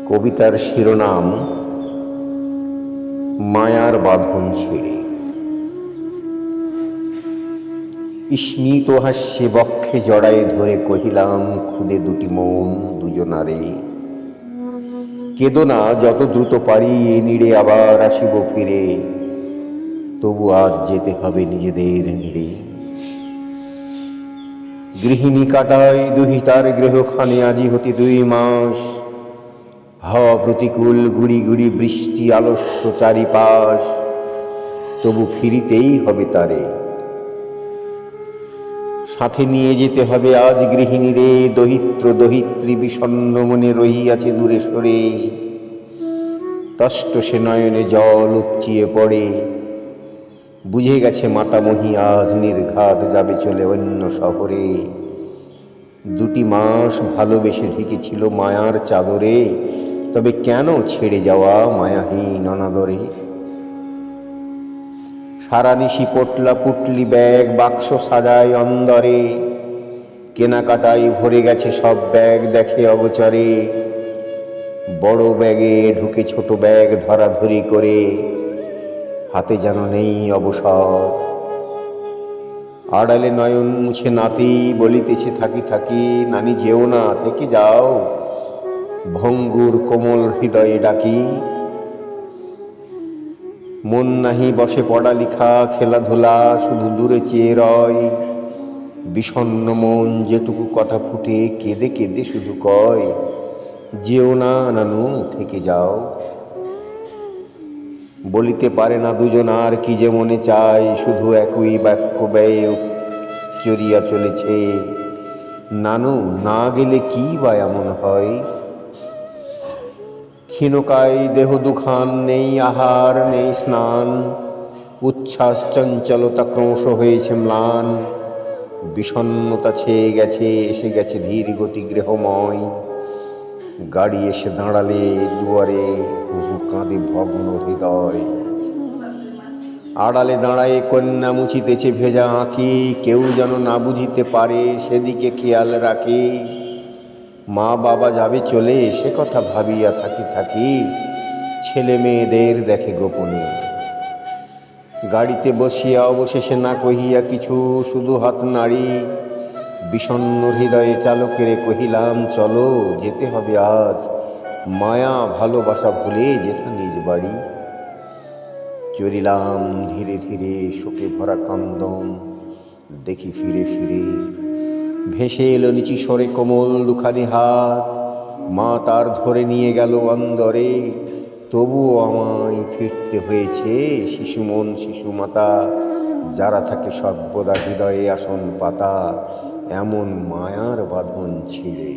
কবিতার শিরোনাম মায়ার বাঁধন ছিঁড়ে। স্মিত হাস্যে বক্ষে জড়ায়ে ধরে কহিলাম, খুদে দুটি মন দুজনারে, কেঁদো না, যত দ্রুত পারি এ নিড়ে আবার আসিব ফিরে, তবু আজ যেতে হবে নিজেদের নিড়ে। গৃহিণী কাটায় দুহিতার গৃহখানে আজি হতে 2 মাস, হাওয়া প্রতিকূল, গুড়ি গুড়ি বৃষ্টি, আলস্য চারিপাশ, তবু ফিরিতেই হবে তারে। সাথে নিয়ে যেতে হবে আজ গৃহিণীরে, দহিত্র দহিত্রী বিষণ্ণ মনে রহিয়াছে দূরে সরে, তষ্ট সে নয়নে জল উপচিয়ে পড়ে, বুঝে গেছে মাতামহী আজ নির্ঘাত যাবে চলে অন্য শহরে। 2 মাস ভালোবেসে ঢেকেছিল মায়ার চাদরে, তবে কেন ছেড়ে যাওয়া মায়াহীন অনাদরে। সারা নিশি পোটলা পুটলি ব্যাগ বাক্স সাজায় অন্দরে, কেনাকাটায় ভরে গেছে সব ব্যাগ দেখে অগোচরে। বড় ব্যাগে ঢুকে ছোট ব্যাগ ধরাধরি করে, হাতে যেন নেই অবসর। আড়ালে নয়ন মুছে নাতি বলিতেছে থাকি থাকি, নানি যেও না, থেকে যাও, ভঙ্গুর কোমল হৃদয়ে ডাকি। মন নাহি বসে পড়ালেখা খেলাধুলা, শুধু দূরে চেয়ে রয়। বিষণ্ণ মন যেটুকু কথা ফুটে কেঁদে কেঁদে শুধু কয়, যেও না নানু, থেকে যাও। বলিতে পারে না দুজন আর কি যে মনে চায়, শুধু একই বাক্য ব্যয়ে চরিয়া চলেছে, নানু না গেলে কি বা এমন হয়। ক্ষীণকায় দেহ দুখান, নেই আহার নেই স্নান, উচ্ছ্বাস চঞ্চলতা ক্রমশ হয়েছে ম্লান। বিষণ্ণতা ছেয়ে গেছে, এসে গেছে ধীর গতি গৃহময়। গাড়ি এসে দাঁড়ালে দুয়ারে, হুহু কাঁদে ভগ্ন হৃদয়। আড়ালে দাঁড়ায়ে কন্যা মুছিতেছে ভেজা আঁখি, কেউ যেন না বুঝিতে পারে সেদিকে খেয়াল রাখে। মা বাবা যাবে চলে সে কথা ভাবিয়া থাকি থাকি, ছেলে মেয়েদের দেখে গোপনে। গাড়িতে বসিয়া অবশেষে না কহিয়া কিছু, শুধু হাত নাড়ি বিষণ্ণ হৃদয়ে চালকেরে কহিলাম, চলো, যেতে হবে আজ, মায়া ভালোবাসা ভুলে যেথা নিজ বাড়ি। চলিলাম ধীরে ধীরে শোকে ভরা কান্দন, দেখি ফিরে ফিরে ভেসে এলো নিচি স্বরে কোমল দুখানি হাত, মা তার ধরে নিয়ে গেল অন্দরে। তবুও আমায় ফিরতে হয়েছে শিশু মন শিশু মাতা, যারা থাকে সর্বদা হৃদয়ে আসন পাতা, এমন মায়ার বাঁধন ছিঁড়ে।